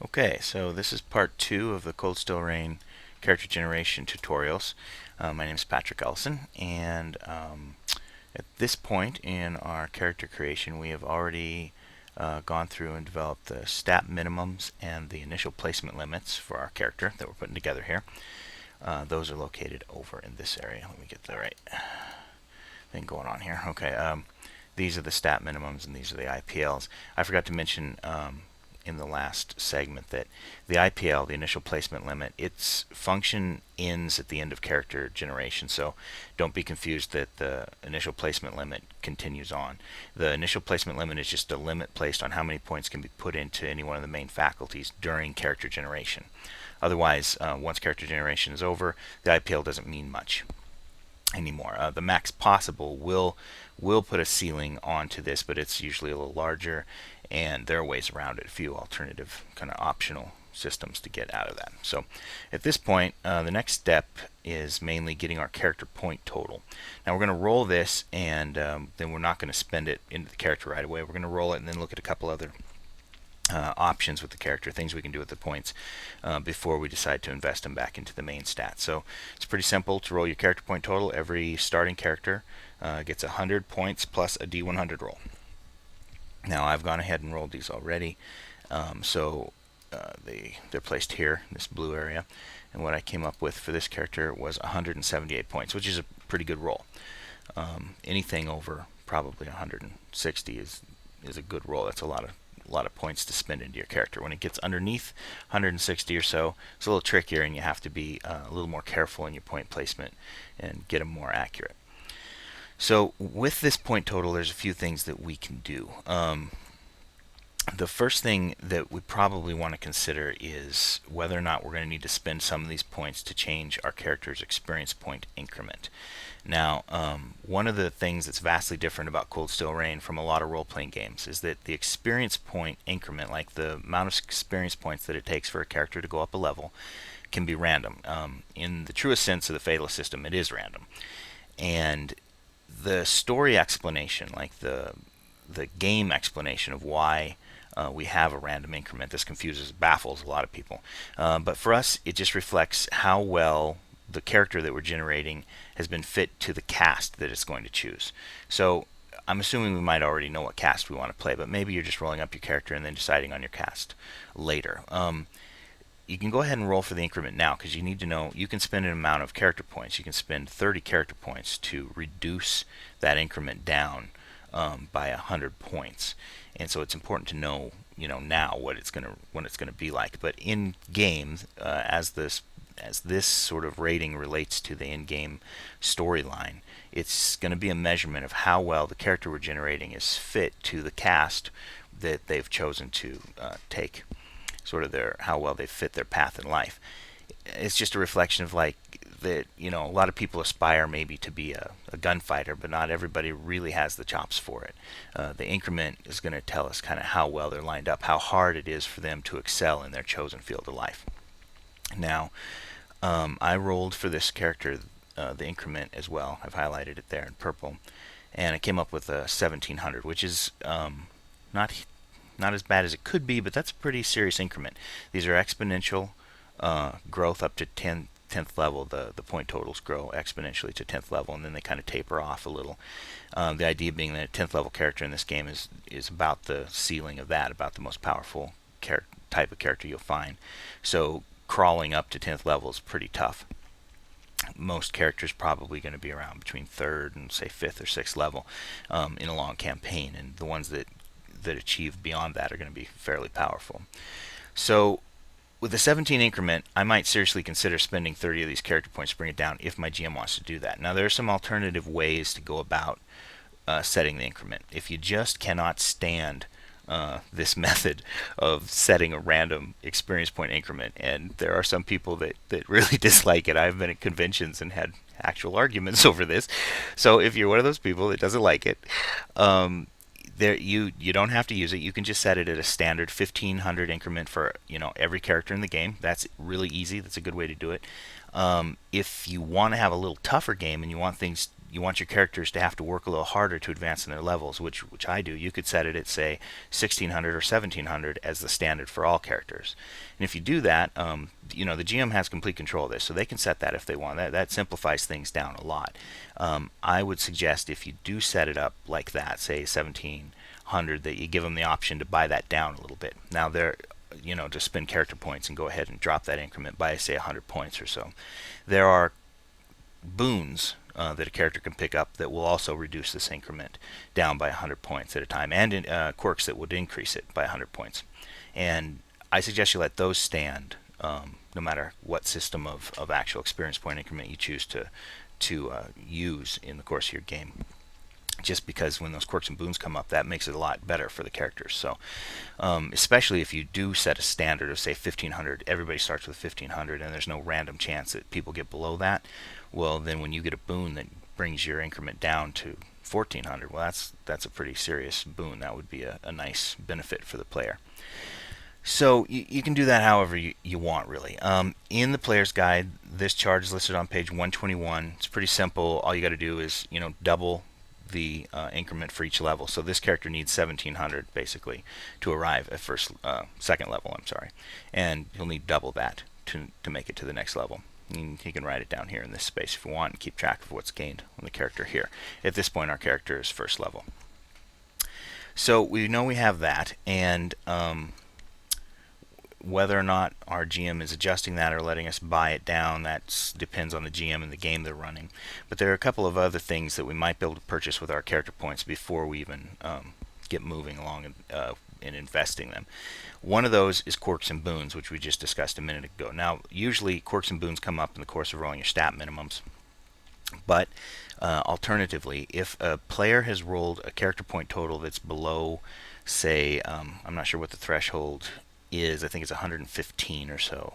Okay, so this is part 2 of the Cold Steel Rain character generation tutorials. My name is Patrick Ellison, and at this point in our character creation we have already gone through and developed the stat minimums and the initial placement limits for our character that we're putting together here. Those are located over in this area. Let me get the right thing going on here. Okay, these are the stat minimums and these are the IPLs. I forgot to mention in the last segment that the IPL, the initial placement limit, its function ends at the end of character generation, so don't be confused that the initial placement limit continues on. The initial placement limit is just a limit placed on how many points can be put into any one of the main faculties during character generation. Otherwise, once character generation is over, the IPL doesn't mean much anymore. The max possible will put a ceiling onto this, but it's usually a little larger, and there are ways around it, a few alternative kind of optional systems to get out of that. So at this point, the next step is mainly getting our character point total. Now we're going to roll this, and then we're not going to spend it into the character right away. We're going to roll it and then look at a couple other options with the character, things we can do with the points before we decide to invest them back into the main stat. So it's pretty simple to roll your character point total. Every starting character gets 100 points plus a D100 roll. Now I've gone ahead and rolled these already, so they're placed here in this blue area, and what I came up with for this character was 178 points, which is a pretty good roll. Anything over probably 160 is a good roll. That's a lot of points to spend into your character. When it gets underneath 160 or so, it's a little trickier, and you have to be a little more careful in your point placement and get them more accurate. So with this point total, there's a few things that we can do. The first thing that we probably want to consider is whether or not we're going to need to spend some of these points to change our character's experience point increment. Now, one of the things that's vastly different about Cold Steel Rain from a lot of role-playing games is that the experience point increment, like the amount of experience points that it takes for a character to go up a level, can be random. In the truest sense of the Fatalist system, it is random. And the story explanation, like the game explanation of why we have a random increment, this baffles a lot of people. But for us, it just reflects how well the character that we're generating has been fit to the cast that it's going to choose. So I'm assuming we might already know what cast we want to play, but maybe you're just rolling up your character and then deciding on your cast later. You can go ahead and roll for the increment now, because you need to know you can spend an amount of character points. You can spend 30 character points to reduce that increment down by 100 points, and so it's important to know, now what it's going to be like. But in game, as this sort of rating relates to the in-game storyline, it's going to be a measurement of how well the character we're generating is fit to the cast that they've chosen to take, sort of how well they fit their path in life. It's just a reflection of like that, a lot of people aspire maybe to be a gunfighter, but not everybody really has the chops for it. The increment is going to tell us kind of how well they're lined up, how hard it is for them to excel in their chosen field of life. Now, I rolled for this character the increment as well. I've highlighted it there in purple, and I came up with a 1700, which is not as bad as it could be, but that's a pretty serious increment. These are exponential growth up to 10th level. The point totals grow exponentially to 10th level, and then they kind of taper off a little. The idea being that a 10th level character in this game is about the ceiling of that, about the most powerful type of character you'll find. So crawling up to 10th level is pretty tough. Most characters probably going to be around between 3rd and say 5th or 6th level in a long campaign, and the ones that achieve beyond that are going to be fairly powerful. So with the 17 increment, I might seriously consider spending 30 of these character points to bring it down if my GM wants to do that. Now there are some alternative ways to go about setting the increment. If you just cannot stand this method of setting a random experience point increment, and there are some people that really dislike it. I've been at conventions and had actual arguments over this. So if you're one of those people that doesn't like it, you don't have to use it. You can just set it at a standard 1500 increment for every character in the game. That's really easy. That's a good way to do it. If you want to have a little tougher game and you want your characters to have to work a little harder to advance in their levels, which I do, you could set it at say 1600 or 1700 as the standard for all characters. And if you do that, the GM has complete control of this, so they can set that if they want. That simplifies things down a lot. I would suggest if you do set it up like that, say 1700, that you give them the option to buy that down a little bit. Now to spend character points and go ahead and drop that increment by say 100 points or so. There are boons that a character can pick up that will also reduce this increment down by 100 points at a time, and quirks that would increase it by 100 points. And I suggest you let those stand no matter what system of actual experience point increment you choose to use in the course of your game. Just because when those quirks and boons come up, that makes it a lot better for the characters. So especially if you do set a standard of say 1500, everybody starts with 1500 and there's no random chance that people get below that, well then when you get a boon that brings your increment down to 1400, well that's a pretty serious boon. That would be a nice benefit for the player. So you can do that however you want, really. In the player's guide, this chart is listed on page 121. It's pretty simple. All you got to do is double the increment for each level. So this character needs 1700 basically to arrive at second level. I'm sorry, and he'll need double that to make it to the next level. And he can write it down here in this space if you want and keep track of what's gained on the character here. At this point, our character is first level. So we know we have that, and whether or not our GM is adjusting that or letting us buy it down, that depends on the GM and the game they're running. But there are a couple of other things that we might be able to purchase with our character points before we even get moving along and investing them. One of those is Quirks and Boons, which we just discussed a minute ago. Now, usually Quirks and Boons come up in the course of rolling your stat minimums. But alternatively, if a player has rolled a character point total that's below, say, I'm not sure what the threshold is, I think it's 115 or so,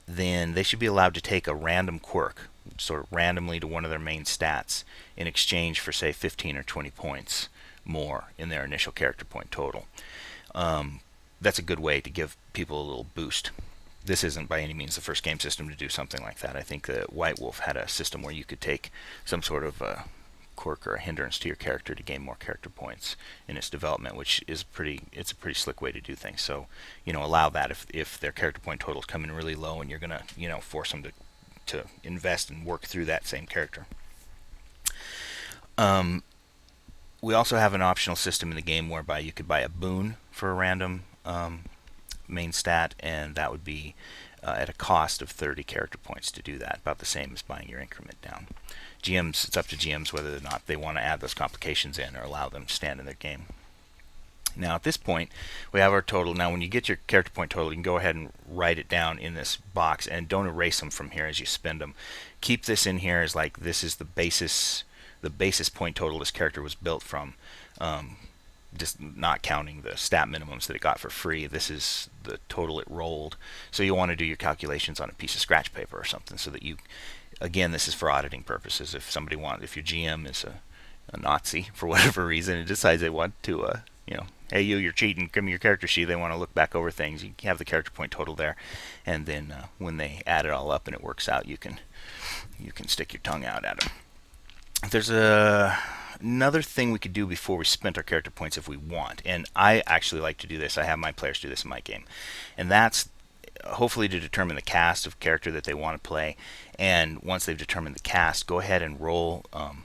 then they should be allowed to take a random quirk, sort of randomly to one of their main stats, in exchange for say 15 or 20 points more in their initial character point total. That's a good way to give people a little boost. This isn't by any means the first game system to do something like that. I think that White Wolf had a system where you could take some sort of quirk or a hindrance to your character to gain more character points in its development, which is a pretty slick way to do things. So allow that if their character point totals come in really low and you're gonna force them to invest and work through that same character. We also have an optional system in the game whereby you could buy a boon for a random main stat, and that would be at a cost of 30 character points to do that, about the same as buying your increment down. GMs, it's up to GMs whether or not they want to add those complications in or allow them to stand in their game. Now at this point, we have our total. Now when you get your character point total, you can go ahead and write it down in this box, and don't erase them from here as you spend them. Keep this in here as like this is the basis point total this character was built from. Just not counting the stat minimums that it got for free. This is the total it rolled. So you want to do your calculations on a piece of scratch paper or something, so that you, again, this is for auditing purposes. If your GM is a Nazi for whatever reason and decides they want to, hey you're cheating, give me your character sheet, they want to look back over things, you have the character point total there, and then when they add it all up and it works out, you can stick your tongue out at them. There's another thing we could do before we spent our character points if we want, and I actually like to do this. I have my players do this in my game, and that's hopefully to determine the cast of character that they want to play. And once they've determined the cast, go ahead and roll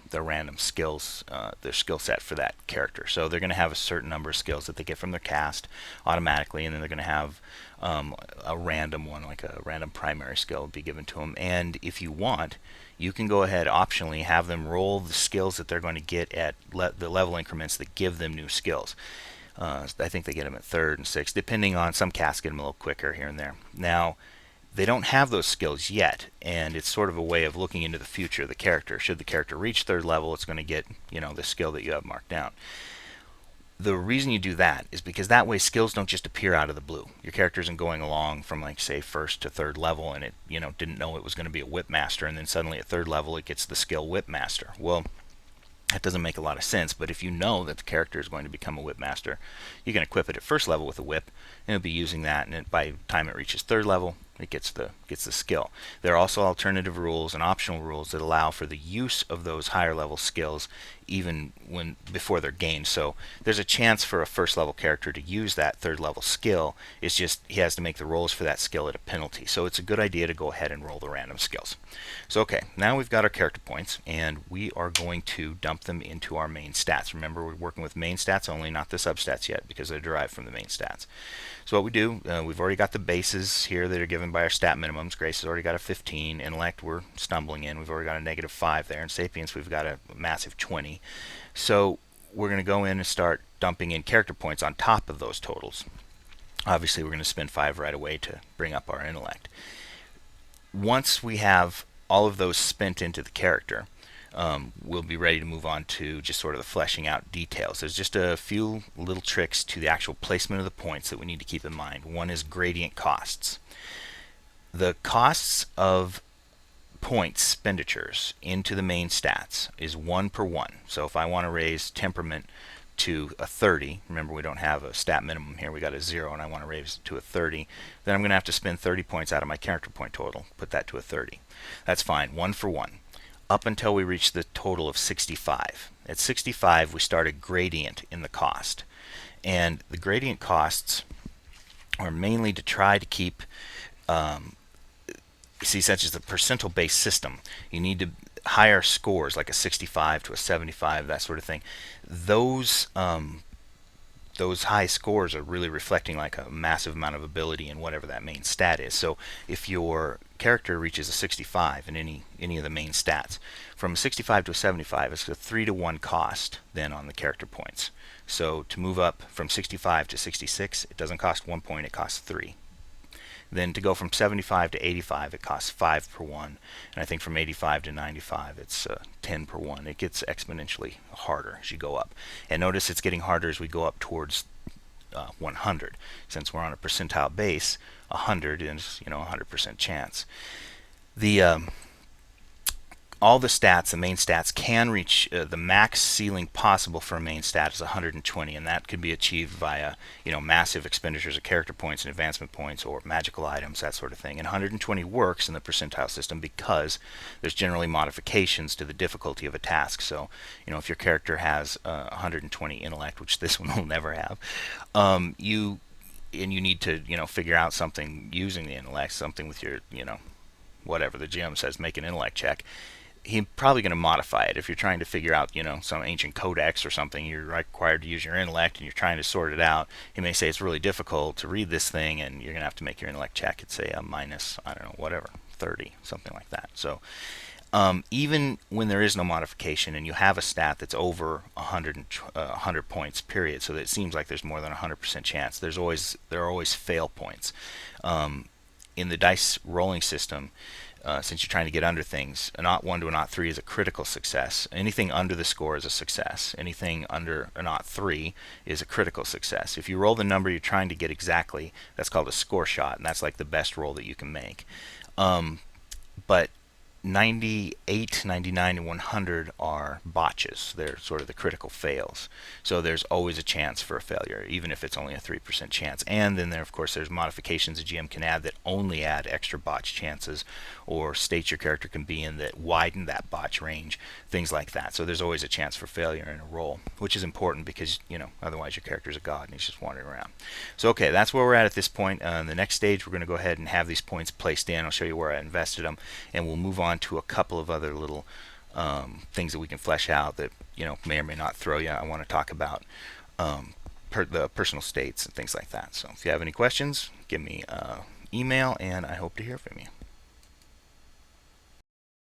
their random skills, their skill set for that character. So they're going to have a certain number of skills that they get from their cast automatically, and then they're going to have a random one, like a random primary skill, be given to them. And if you want, you can go ahead optionally have them roll the skills that they're going to get at the level increments that give them new skills. I think they get them at 3rd and 6th, depending on, some casts get them a little quicker here and there. Now, they don't have those skills yet, and it's sort of a way of looking into the future of the character. Should the character reach 3rd level, it's going to get, the skill that you have marked down. The reason you do that is because that way skills don't just appear out of the blue. Your character isn't going along from, like, say, 1st to 3rd level, and it, didn't know it was going to be a whip master, and then suddenly at 3rd level it gets the skill whip master. Well, that doesn't make a lot of sense, but if you know that the character is going to become a whip master, you can equip it at 1st level with a whip, and it'll be using that, and by the time it reaches 3rd level, it gets the skill. There are also alternative rules and optional rules that allow for the use of those higher level skills even before they're gained. So there's a chance for a first level character to use that third level skill. It's just he has to make the rolls for that skill at a penalty. So it's a good idea to go ahead and roll the random skills. So okay, now we've got our character points, and we are going to dump them into our main stats. Remember, we're working with main stats only, not the substats yet, because they're derived from the main stats. So what we do, we've already got the bases here that are given by our stat minimums. Grace has already got a 15. Intellect, we're stumbling in. We've already got a negative 5 there. And Sapience, we've got a massive 20. So we're going to go in and start dumping in character points on top of those totals. Obviously, we're going to spend 5 right away to bring up our intellect. Once we have all of those spent into the character, we'll be ready to move on to just sort of the fleshing out details. There's just a few little tricks to the actual placement of the points that we need to keep in mind. One is gradient costs. The costs of point expenditures into the main stats is 1 per 1. So if I want to raise temperament to a 30, remember we don't have a stat minimum here, we got a 0, and I want to raise it to a 30, then I'm going to have to spend 30 points out of my character point total, put that to a 30. That's fine, 1 for 1. Up until we reach the total of 65. At 65, we start a gradient in the cost. And the gradient costs are mainly to try to keep, see, such as the percentile based system, you need to higher scores like a 65 to a 75, that sort of thing. Those high scores are really reflecting like a massive amount of ability in whatever that main stat is. So if your character reaches a 65 in any of the main stats, from a 65 to a 75, it's a 3 to 1 cost then on the character points. So to move up from 65 to 66, it doesn't cost 1 point, it costs 3. Then to go from 75 to 85, it costs 5 per 1. And I think from 85 to 95, it's 10 per 1. It gets exponentially harder as you go up. And notice it's getting harder as we go up towards 100. Since we're on a percentile base, 100 is, 100% chance. All the stats, the main stats, can reach the max ceiling possible for a main stat is 120, and that can be achieved via massive expenditures of character points and advancement points or magical items, that sort of thing. And 120 works in the percentile system because there's generally modifications to the difficulty of a task. So if your character has 120 intellect, which this one will never have, you need to figure out something using the intellect, something with your whatever the GM says, make an intellect check. He's probably going to modify it. If you're trying to figure out, some ancient codex or something, you're required to use your intellect and you're trying to sort it out. He may say it's really difficult to read this thing and you're going to have to make your intellect check at, say, a minus, 30, something like that. So even when there is no modification and you have a stat that's over 100 points, period, so that it seems like there's more than 100% chance, there are always fail points. In the dice rolling system, since you're trying to get under things, a naught 1 to a naught 3 is a critical success. Anything under the score is a success. Anything under a naught 3 is a critical success. If you roll the number you're trying to get exactly, that's called a score shot, and that's like the best roll that you can make. But 98, 99, and 100 are botches. They're sort of the critical fails. So there's always a chance for a failure, even if it's only a 3% chance. And then of course, there's modifications a GM can add that only add extra botch chances, or states your character can be in that widen that botch range, things like that. So there's always a chance for failure in a roll, which is important because, otherwise your character's a god and he's just wandering around. So okay, that's where we're at this point. In the next stage, we're going to go ahead and have these points placed in. I'll show you where I invested them, and we'll move on to a couple of other little things that we can flesh out that may or may not throw you. I want to talk about the personal states and things like that. So if you have any questions, give me email, and I hope to hear from you.